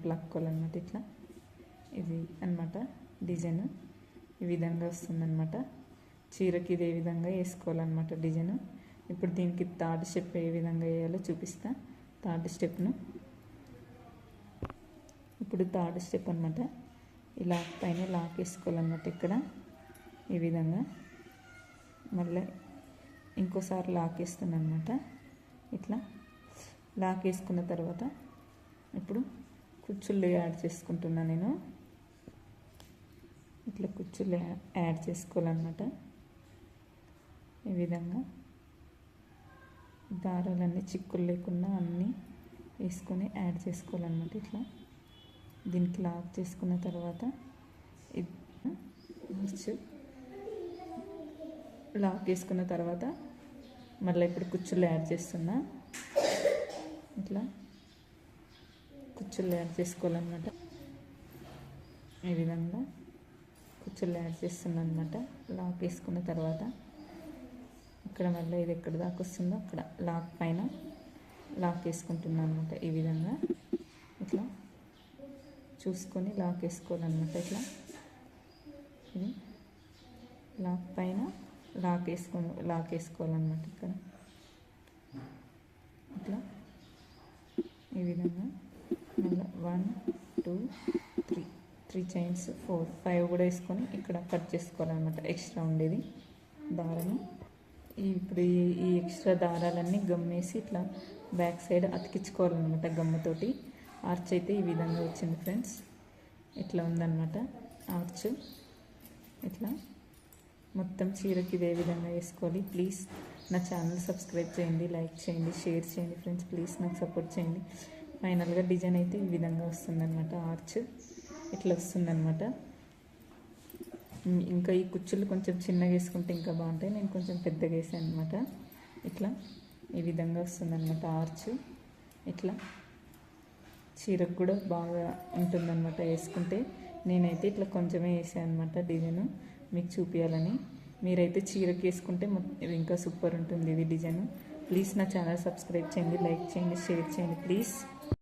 వైపు లాక్కోవాలన్నమాట. ఇట్లా ఇది అన్నమాట డిజైన్. ఈ విధంగా వస్తుందన్నమాట. చీరకి ఇదే విధంగా వేసుకోవాలన్నమాట డిజైన్. ఇప్పుడు దీనికి థర్డ్ స్టెప్ ఏ విధంగా వేయాలో చూపిస్తా. థర్డ్ స్టెప్ను ఇప్పుడు థర్డ్ స్టెప్ అనమాట. ఈ లాక్ పైన లాక్ వేసుకోవాలన్నమాట. ఇక్కడ ఈ విధంగా మళ్ళీ ఇంకోసారి లాక్ వేస్తున్నాను అనమాట. ఇట్లా లాక్ వేసుకున్న తర్వాత ఇప్పుడు కుచ్చుళ్ళు యాడ్ చేసుకుంటున్నా నేను. ఇట్లా కుచ్చుళ్ళు యాడ్ చేసుకోవాలన్నమాట. ఈ విధంగా దారాలన్నీ చిక్కులు లేకుండా అన్నీ వేసుకొని యాడ్ చేసుకోవాలన్నమాట. ఇట్లా దీనికి లాక్ చేసుకున్న తర్వాత లాక్ చేసుకున్న తర్వాత మళ్ళీ ఇప్పుడు కుచ్చుళ్ళు యాడ్ చేస్తున్నా. ఇట్లా కుచ్చుళ్ళు యాడ్ చేసుకోవాలన్నమాట. ఈ విధంగా కుచ్చుళ్ళు యాడ్ చేస్తున్నా అనమాట. లాక్ వేసుకున్న తర్వాత ఇక్కడ మళ్ళీ ఇది ఎక్కడ దాకా వస్తుందో అక్కడ లాక్ పైన లాక్ వేసుకుంటున్నాను అనమాట. ఈ విధంగా ఇట్లా చూసుకొని లాక్ వేసుకోవాలన్నమాట. ఇట్లా ఇది లాక్ పైన లాక్ వేసుకోవాలన్నమాట. ఇక్కడ ఇట్లా ఈ విధంగా మళ్ళీ 1 2 3 చైన్స్ 4 5 కూడా వేసుకొని ఇక్కడ కట్ చేసుకోవాలన్నమాట. ఎక్స్ట్రా ఉండేది దారాన్ని ఇప్పుడు ఈ ఎక్స్ట్రా దారాలన్నీ గమ్మేసి ఇట్లా బ్యాక్ సైడ్ అతికించుకోవాలన్నమాట గమ్మతోటి. ఆర్చ్ అయితే ఈ విధంగా వచ్చింది ఫ్రెండ్స్. ఇట్లా ఉందన్నమాట ఆర్చ్. ఇట్లా మొత్తం చీరకి ఇదే విధంగా వేసుకోవాలి. ప్లీజ్ నా ఛానల్ సబ్స్క్రైబ్ చేయండి, లైక్ చేయండి, షేర్ చేయండి ఫ్రెండ్స్. ప్లీజ్ నాకు సపోర్ట్ చేయండి. ఫైనల్గా డిజైన్ అయితే ఈ విధంగా వస్తుందన్నమాట. ఆర్చ్ ఇట్లా వస్తుందన్నమాట. ఇంకా ఈ కుచ్చులు కొంచెం చిన్నగా వేసుకుంటే ఇంకా బాగుంటాయి. నేను కొంచెం పెద్దగా వేసాను అనమాట. ఇట్లా ఈ విధంగా వస్తుందన్నమాట ఆర్చ్. ఇట్లా చీరకు కూడా బాగా ఉంటుందన్నమాట వేసుకుంటే. నేనైతే ఇట్లా కొంచెమే వేసాను అనమాట డిజైన్ మీకు చూపించాలని. మీరైతే చీరకి వేసుకుంటే ఇంకా సూపర్ ఉంటుంది ఇది డిజైన్. ప్లీజ్ నా ఛానల్ సబ్స్క్రైబ్ చేయండి, లైక్ చేయండి, షేర్ చేయండి ప్లీజ్.